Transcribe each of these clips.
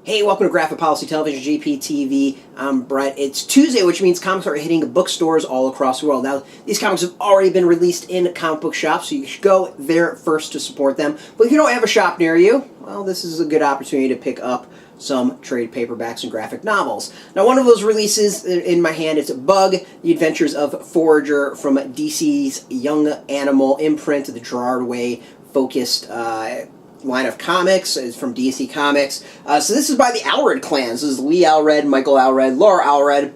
Hey, welcome to Graphic Policy Television, GPTV. I'm Brett. It's Tuesday, which means comics are hitting bookstores all across the world. Now, these comics have already been released in comic book shops, so you should go there first to support them. But if you don't have a shop near you, well, this is a good opportunity to pick up some trade paperbacks and graphic novels. Now, one of those releases in my hand is Bug, The Adventures of Forager from DC's Young Animal imprint, the Gerard Way focused line of comics. Is from DC Comics. So this is by the Allred clans. This is Lee Allred, Michael Allred, Laura Allred,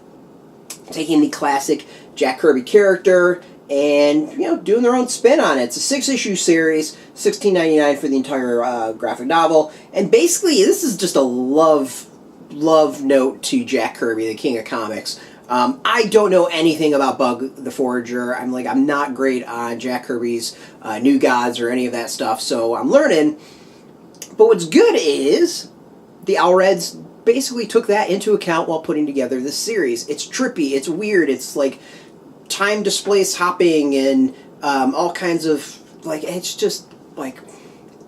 taking the classic Jack Kirby character and doing their own spin on it. It's a 6-issue series, $16.99 for the entire graphic novel, and basically this is just a love note to Jack Kirby, the king of comics. I don't know anything about Bug the Forager. I'm not great on Jack Kirby's New Gods or any of that stuff, so I'm learning. But what's good is the Allreds basically took that into account while putting together this series. It's trippy, it's weird, it's like time displaced hopping and all kinds of, it's just,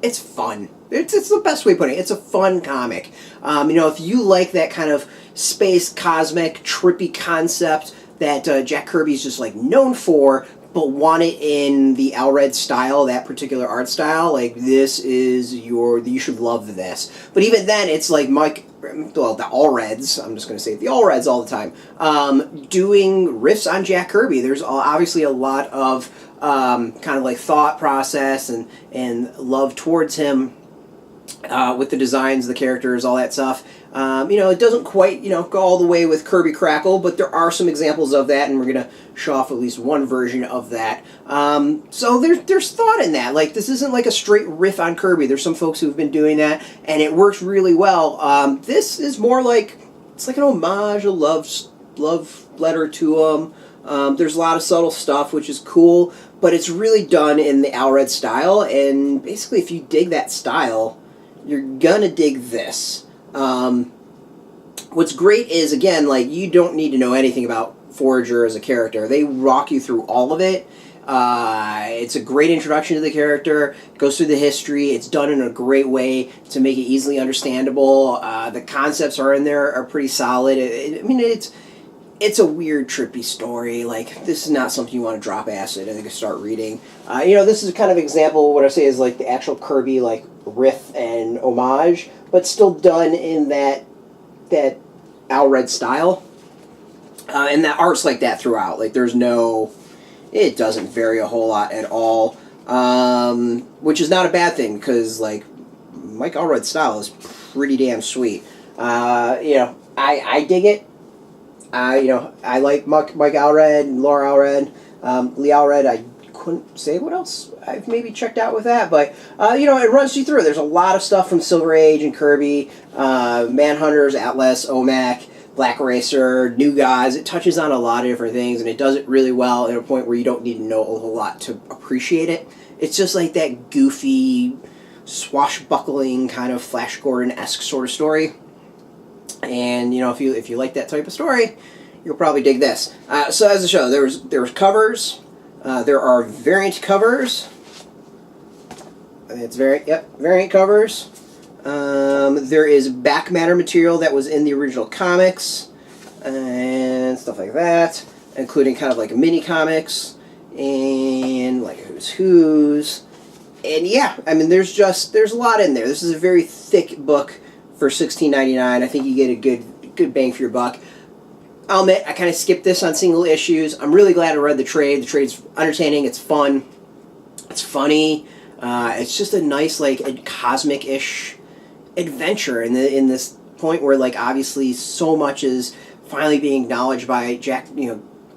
it's fun. It's the best way of putting it. It's a fun comic. If you like that kind of space, cosmic, trippy concept that Jack Kirby's just, known for, but want it in the Allred style, that particular art style, this is you should love this. But even then, it's the Allreds, I'm just going to say the Allreds all the time, doing riffs on Jack Kirby. There's obviously a lot of thought process and love towards him with the designs, the characters, all that stuff. It doesn't quite, go all the way with Kirby Crackle, but there are some examples of that, and we're going to show off at least one version of that. So there's thought in that. This isn't a straight riff on Kirby. There's some folks who've been doing that, and it works really well. This is more it's like an homage, a love letter to him. There's a lot of subtle stuff, which is cool, but it's really done in the Allred style, and basically if you dig that style, you're gonna dig this. What's great is, again, you don't need to know anything about Forager as a character. They walk you through all of it. It's a great introduction to the character. It goes through the history. It's done in a great way to make it easily understandable. The concepts are in there are pretty solid. It's a weird, trippy story. This is not something you want to drop acid and start reading. This is a kind of example of what I say is the actual Kirby riff and homage, but still done in that Allred style. And that art's like that throughout. It doesn't vary a whole lot at all, which is not a bad thing, because Mike Allred's style is pretty damn sweet. I dig it. I like Mike Allred and Laura Allred, Lee Allred. I couldn't say what else I've maybe checked out with that, but it runs you through. There's a lot of stuff from Silver Age and Kirby, Manhunters, Atlas, OMAC, Black Racer, New Gods. It touches on a lot of different things, and it does it really well at a point where you don't need to know a whole lot to appreciate it. It's just that goofy, swashbuckling kind of Flash Gordon-esque sort of story. And if you like that type of story, you'll probably dig this. So as a show, there's covers. There are variant covers. It's variant covers. There is back matter material that was in the original comics and stuff like that, including kind of mini comics and who's. And there's a lot in there. This is a very thick book for $16.99. I think you get a good bang for your buck. I'll admit, I kind of skipped this on single issues. I'm really glad I read the trade. The trade's entertaining. It's fun. It's funny. It's just a nice, cosmic-ish adventure in this point where, obviously so much is finally being acknowledged by Jack,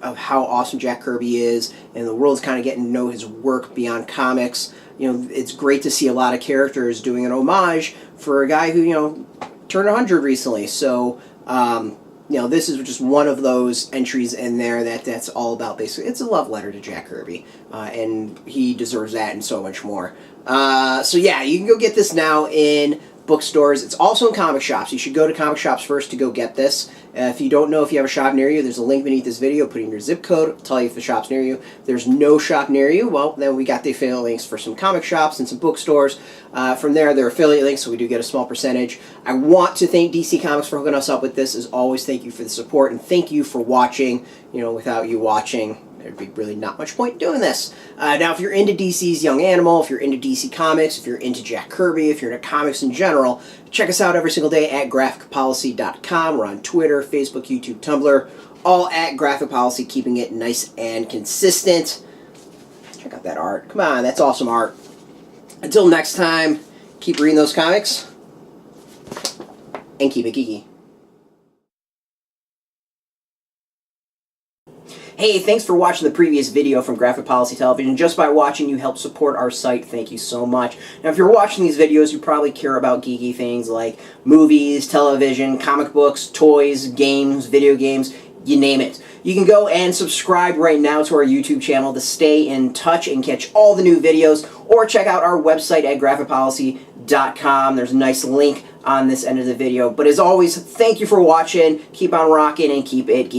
of how awesome Jack Kirby is, and the world's kind of getting to know his work beyond comics. It's great to see a lot of characters doing an homage for a guy who, turned 100 recently. So, this is just one of those entries in there that's all about basically, it's a love letter to Jack Kirby, and he deserves that and so much more. So yeah, you can go get this now in bookstores. It's also in comic shops. You should go to comic shops first to go get this. If you don't know if you have a shop near you, there's a link beneath this video. Put in your zip code. It'll tell you if the shop's near you. If there's no shop near you, well, then we got the affiliate links for some comic shops and some bookstores. From there, they're affiliate links, so we do get a small percentage. I want to thank DC Comics for hooking us up with this. As always, thank you for the support, and thank you for watching. You know, without you watching, there'd be really not much point doing this. Now, if you're into DC's Young Animal, if you're into DC Comics, if you're into Jack Kirby, if you're into comics in general, check us out every single day at graphicpolicy.com. We're on Twitter, Facebook, YouTube, Tumblr, all at Graphic Policy, keeping it nice and consistent. Check out that art. Come on, that's awesome art. Until next time, keep reading those comics, and keep it geeky. Hey, thanks for watching the previous video from Graphic Policy Television. Just by watching, you help support our site. Thank you so much. Now, if you're watching these videos, you probably care about geeky things like movies, television, comic books, toys, games, video games, you name it. You can go and subscribe right now to our YouTube channel to stay in touch and catch all the new videos, or check out our website at graphicpolicy.com. There's a nice link on this end of the video. But as always, thank you for watching. Keep on rocking and keep it geeky.